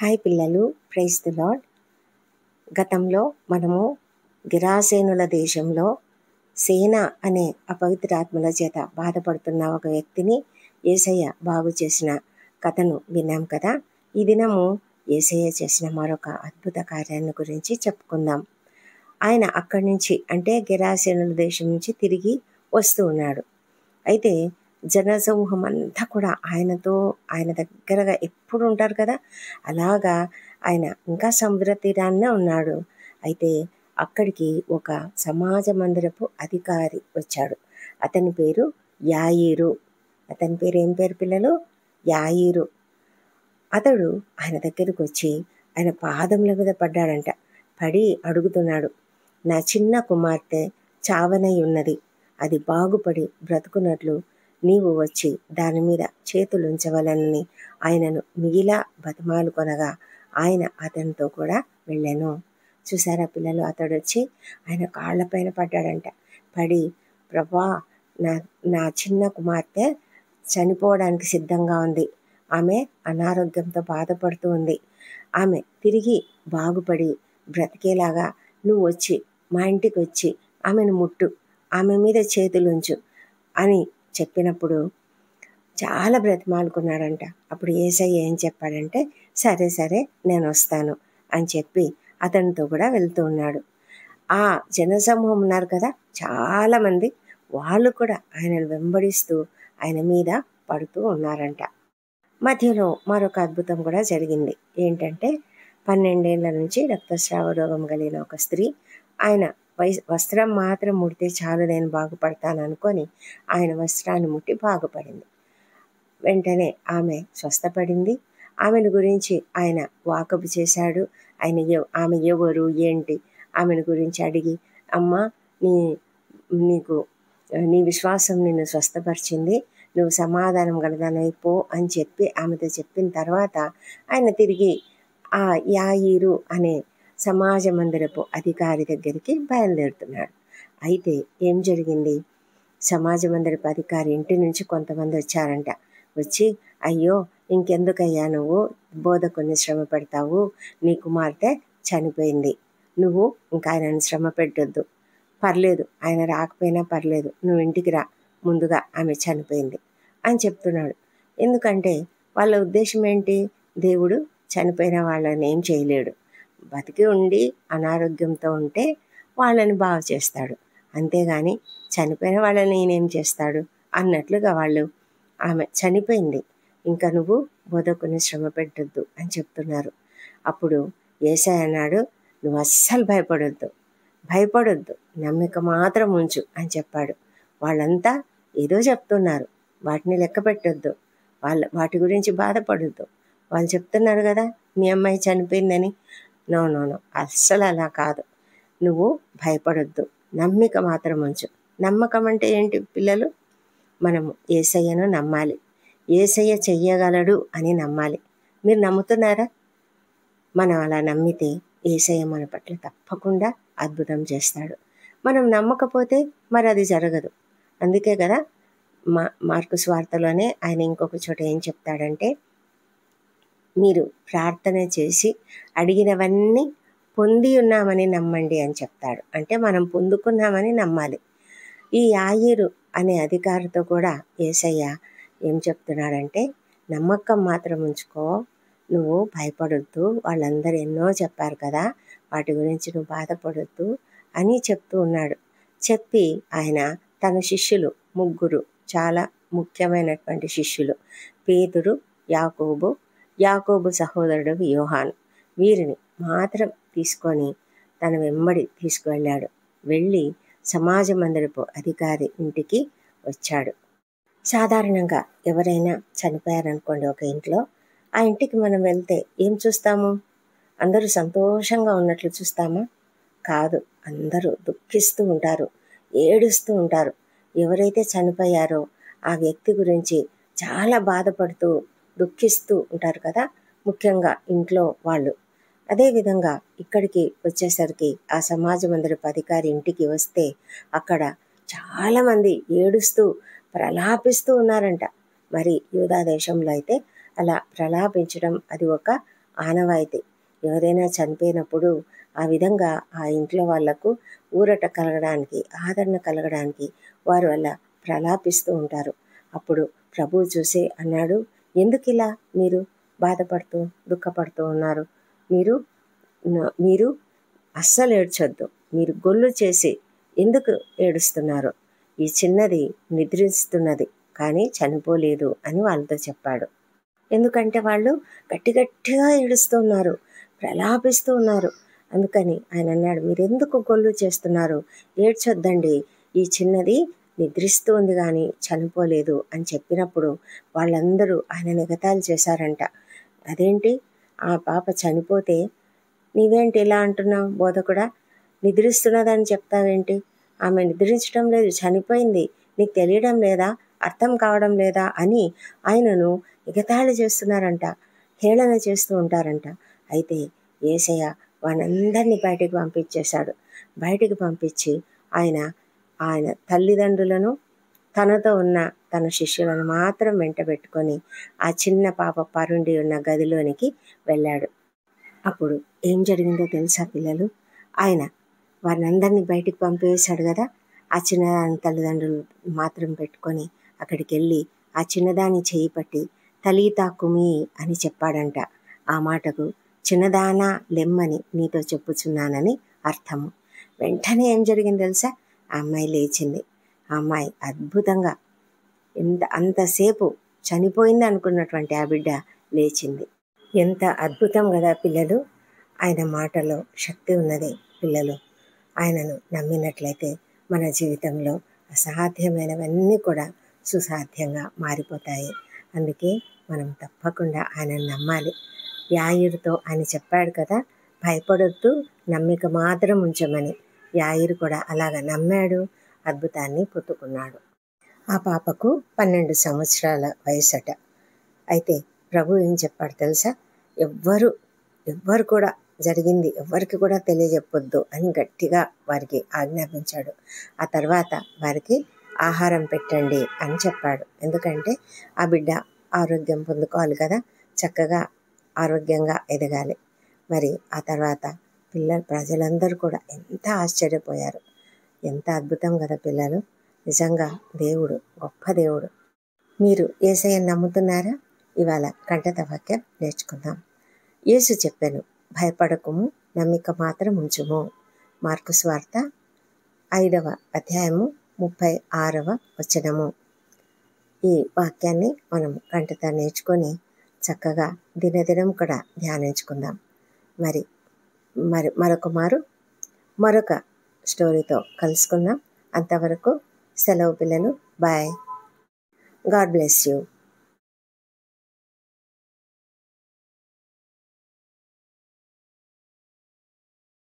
Hi పిల్లలు, praise the lord. గతంలో మనము గిరాసేనుల దేశంలో సేన అనే అపవిత్రాత్మల చేత బాధపడుతున్న ఒక వ్యక్తిని యేసయ్య బాగు చేసిన కథను విన్నాం కదా. ఈ దినము యేసయ్య చేసిన మరొక అద్భుత కార్యాన్ని గురించి చెప్పుకుందాం. ఆయన అక్కడి నుంచి అంటే గిరాసేనుల దేశం నుంచి తిరిగి వస్తూ ఉన్నాడు. అయితే జనసమూహం అంతా కూడా ఆయన దగ్గరగా ఎప్పుడు ఉంటారు కదా. అలాగా ఆయన ఇంకా సముద్ర తీరాన్నే ఉన్నాడు. అయితే అక్కడికి ఒక సమాజ మందిరపు అధికారి వచ్చాడు. అతని పేరు యాయీరు. అతని పేరు ఏం పేరు పిల్లలు? యాయీరు. అతడు ఆయన దగ్గరికి వచ్చి ఆయన పాదముల మీద పడ్డాడంట. పడి అడుగుతున్నాడు, నా చిన్న కుమార్తె చావనై ఉన్నది, అది బాగుపడి బ్రతుకున్నట్లు నీవు వచ్చి దాని మీద చేతులుంచవలనని ఆయనను మిగిలా బతిమాలు కొనగా ఆయన అతనితో కూడా వెళ్ళాను. చూసారా పిల్లలు, అతడు వచ్చి ఆయన కాళ్ళపైన పడ్డాడంట. పడి, ప్రభా, నా చిన్న కుమార్తె చనిపోవడానికి సిద్ధంగా ఉంది, ఆమె అనారోగ్యంతో బాధపడుతూ ఉంది, ఆమె తిరిగి బాగుపడి బ్రతికేలాగా నువ్వు వచ్చి మా ఇంటికి వచ్చి ఆమెను ముట్టు, ఆమె మీద చేతులుంచు అని చెప్పినప్పుడు చాలా బ్రతిమాలుకున్నాడంట. అప్పుడు యేసయ్య ఏం చెప్పాడంటే, సరే సరే నేను వస్తాను అని చెప్పి అతనితో కూడా వెళ్తూ ఉన్నాడు. ఆ జనసమూహం ఉన్నారు కదా, చాలామంది, వాళ్ళు కూడా ఆయనను వెంబడిస్తూ ఆయన మీద పడుతూ ఉన్నారంట. మధ్యలో మరొక అద్భుతం కూడా జరిగింది. ఏంటంటే 12 ఏళ్ల నుంచి రక్తస్రావ రోగం కలిగిన ఒక స్త్రీ ఆయన వస్త్రం మాత్రం ముడితే చాలు నేను బాగుపడతాను అనుకొని ఆయన వస్త్రాన్ని ముట్టి బాగుపడింది. వెంటనే ఆమె స్వస్థపడింది. ఆమెను గురించి ఆయన వాకబు చేశాడు. ఆమె ఎవరు ఏంటి ఆమెను గురించి అడిగి, అమ్మా, నీ విశ్వాసం నిన్ను స్వస్థపరిచింది, నువ్వు సమాధానం గలదానైపో అని చెప్పి ఆమెతో చెప్పిన తర్వాత ఆయన తిరిగి ఆ యాయీరు అనే సమాజ మందిరపు అధికారి దగ్గరికి బయలుదేరుతున్నాడు. అయితే ఏం జరిగింది, సమాజ మందిరపు అధికారి ఇంటి నుంచి కొంతమంది వచ్చారంట. వచ్చి, అయ్యో, ఇంకెందుకయ్యా నువ్వు బోధకుని శ్రమ పెడతావు, నీ కుమార్తె చనిపోయింది, నువ్వు ఇంకా ఆయనను శ్రమ పెట్టొద్దు, పర్లేదు ఆయన రాకపోయినా పర్లేదు, నువ్వు ఇంటికి రా, ముందుగా ఆమె చనిపోయింది అని చెప్తున్నాడు. ఎందుకంటే వాళ్ళ ఉద్దేశం ఏంటి, దేవుడు చనిపోయిన వాళ్ళని ఏం చేయలేడు, బతికి ఉండి అనారోగ్యంతో ఉంటే వాళ్ళని బాగు చేస్తాడు, అంతేగాని చనిపోయిన వాళ్ళని నేనేం చేస్తాడు అన్నట్లుగా వాళ్ళు, ఆమె చనిపోయింది, ఇంకా నువ్వు బోధకుని శ్రమ పెట్టొద్దు అని చెప్తున్నారు. అప్పుడు యేసయ్య అన్నాడు, నువ్వు అస్సలు భయపడొద్దు, నమ్మిక మాత్రం ఉంచు అని చెప్పాడు. వాళ్ళంతా ఏదో చెప్తున్నారు, వాటిని లెక్క పెట్టొద్దు, వాటి గురించి బాధపడొద్దు. వాళ్ళు చెప్తున్నారు కదా మీ అమ్మాయి చనిపోయిందని. నో, అస్సలు అలా కాదు, నువ్వు భయపడొద్దు, నమ్మిక మాత్రం ఉంచు. నమ్మకం అంటే ఏంటి పిల్లలు? మనము యేసయ్యను నమ్మాలి, యేసయ్య చెయ్యగలడు అని నమ్మాలి. మీరు నమ్ముతున్నారా? మనం అలా నమ్మితే యేసయ్య మన పట్ల తప్పకుండా అద్భుతం చేస్తాడు. మనం నమ్మకపోతే మరి అది జరగదు. అందుకే కదా మార్కు సువార్తలోనే ఆయన ఇంకొక చోట ఏం చెప్తాడంటే, మీరు ప్రార్థన చేసి అడిగినవన్నీ పొంది ఉన్నామని నమ్మండి అని చెప్తాడు. అంటే మనం పొందుకున్నామని నమ్మాలి. ఈ యాయీరు అనే అధికారితో కూడా యేసయ్య ఏం చెప్తున్నాడంటే, నమ్మకం మాత్రం ఉంచుకో, నువ్వు భయపడొద్దు, వాళ్ళందరూ ఎన్నో చెప్పారు కదా, వాటి గురించి నువ్వు బాధపడొద్దు అని చెప్తూ ఉన్నాడు. చెప్పి ఆయన తన శిష్యులు 3 చాలా ముఖ్యమైనటువంటి శిష్యులు, పేతురు, యాకోబు సహోదరుడు యోహాను, వీరిని మాత్రం తీసుకొని తన వెంబడి తీసుకువెళ్ళాడు. వెళ్ళి సమాజ మందిరపు అధికారి ఇంటికి వచ్చాడు. సాధారణంగా ఎవరైనా చనిపోయారనుకోండి ఒక ఇంట్లో, ఆ ఇంటికి మనం వెళ్తే ఏం చూస్తాము? అందరూ సంతోషంగా ఉన్నట్లు చూస్తామా? కాదు, అందరూ దుఃఖిస్తూ ఉంటారు, ఏడుస్తూ ఉంటారు. ఎవరైతే చనిపోయారో ఆ వ్యక్తి గురించి చాలా బాధపడుతూ దుఃఖిస్తూ ఉంటారు కదా, ముఖ్యంగా ఇంట్లో వాళ్ళు. అదేవిధంగా ఇక్కడికి వచ్చేసరికి ఆ సమాజ మందిరపు అధికారి ఇంటికి వస్తే అక్కడ చాలామంది ఏడుస్తూ ప్రలాపిస్తూ ఉన్నారంట. మరి యూదా దేశంలో అయితే అలా ప్రలాపించడం అది ఒక ఆనవాయితీ. ఎవరైనా చనిపోయినప్పుడు ఆ విధంగా ఆ ఇంట్లో వాళ్లకు ఊరట కలగడానికి, ఆదరణ కలగడానికి వారు అలా ప్రలాపిస్తూ ఉంటారు. అప్పుడు ప్రభువు చూసి అన్నాడు, ఎందుకు ఇలా మీరు బాధపడుతూ దుఃఖపడుతూ ఉన్నారు? మీరు అస్సలు ఏడ్చొద్దు. మీరు గొల్లు చేసి ఎందుకు ఏడుస్తున్నారు? ఈ చిన్నది నిద్రిస్తున్నది కానీ చనిపోలేదు అని వాళ్ళతో చెప్పాడు. ఎందుకంటే వాళ్ళు గట్టిగా ఏడుస్తూ ఉన్నారు, ప్రలాపిస్తూ ఉన్నారు. అందుకని ఆయన అన్నాడు, మీరు ఎందుకు గొల్లు చేస్తున్నారు? ఏడ్చొద్దండి, ఈ చిన్నది నిద్రిస్తూ ఉంది కానీ చనిపోలేదు అని చెప్పినప్పుడు వాళ్ళందరూ ఆయన ఎగతాళి చేశారంట. అదేంటి, ఆ పాప చనిపోతే నీవేంటి ఇలా అంటున్నావు? బోధకుడా, నిద్రిస్తున్నదని చెప్తావేంటి? ఆమె నిద్రించడం లేదు, చనిపోయింది. నీకు తెలియడం లేదా? అర్థం కావడం లేదా అని ఆయనను ఎగతాళి చేస్తున్నారంట, హేళన చేస్తూ ఉంటారంట. అయితే యేసయ్య వాళ్ళందరినీ బయటికి పంపించేశాడు. బయటికి పంపించి ఆయన తల్లిదండ్రులను, తనతో ఉన్న తన శిష్యులను మాత్రం వెంట పెట్టుకొని ఆ చిన్న పాప పరుండి ఉన్న గదిలోనికి వెళ్ళాడు. అప్పుడు ఏం జరిగిందో తెలుసా పిల్లలు? ఆయన వారినందరినీ బయటికి పంపేశాడు కదా. ఆ చిన్నదాని తల్లిదండ్రులు మాత్రం పెట్టుకొని అక్కడికి వెళ్ళి ఆ చిన్నదాని చేయి పట్టి తలీతా కుమి అని చెప్పాడంట. ఆ మాటకు చిన్నదానా లెమ్మని నీతో చెప్పుచున్నానని అర్థము. వెంటనే ఏం జరిగింది తెలుసా? ఆ అమ్మాయి లేచింది. ఆ అమ్మాయి అద్భుతంగా, అంతసేపు చనిపోయింది అనుకున్నటువంటి ఆ బిడ్డ లేచింది. ఎంత అద్భుతం కదా పిల్లలు! ఆయన మాటలో శక్తి ఉన్నది పిల్లలు. ఆయనను నమ్మినట్లయితే మన జీవితంలో అసాధ్యమైనవన్నీ కూడా సుసాధ్యంగా మారిపోతాయి. అందుకే మనం తప్పకుండా ఆయనను నమ్మాలి. యాయిరుతో ఆయన చెప్పాడు కదా, భయపడొద్దు, నమ్మిక మాత్రం ఉంచమని. యాయిరు కూడా అలాగ నమ్మాడు, అద్భుతాన్ని పొందుకున్నాడు. ఆ పాపకు 12 సంవత్సరాల వయసట. అయితే ప్రభు ఏం చెప్పాడు తెలుసా? ఎవ్వరు కూడా జరిగింది ఎవరికి కూడా తెలియజెప్పొద్దు అని గట్టిగా వారికి ఆజ్ఞాపించాడు. ఆ తర్వాత వారికి ఆహారం పెట్టండి అని చెప్పాడు. ఎందుకంటే ఆ బిడ్డ ఆరోగ్యం పొందుకోవాలి కదా, చక్కగా ఆరోగ్యంగా ఎదగాలి. మరి ఆ తర్వాత ప్రజలందరూ కూడా ఎంత ఆశ్చర్యపోయారు. ఎంత అద్భుతం కదా పిల్లలు! నిజంగా దేవుడు గొప్ప దేవుడు. మీరు యేసయ్యను నమ్ముతున్నారా? ఇవాళ కంఠత వాక్యం నేర్చుకుందాం. యేసు చెప్పెను, భయపడకుము, నమ్మిక మాత్రం ఉంచుము. మార్కు సువార్త 5వ అధ్యాయము 36వ వచనము. ఈ వాక్యాన్ని మనం కంఠత నేర్చుకొని చక్కగా దినదినం కూడా ధ్యానించుకుందాం. మరి మరొక స్టోరీతో కలుసుకుందాం. అంతవరకు సెలవు పిల్లలు. బాయ్. God bless you.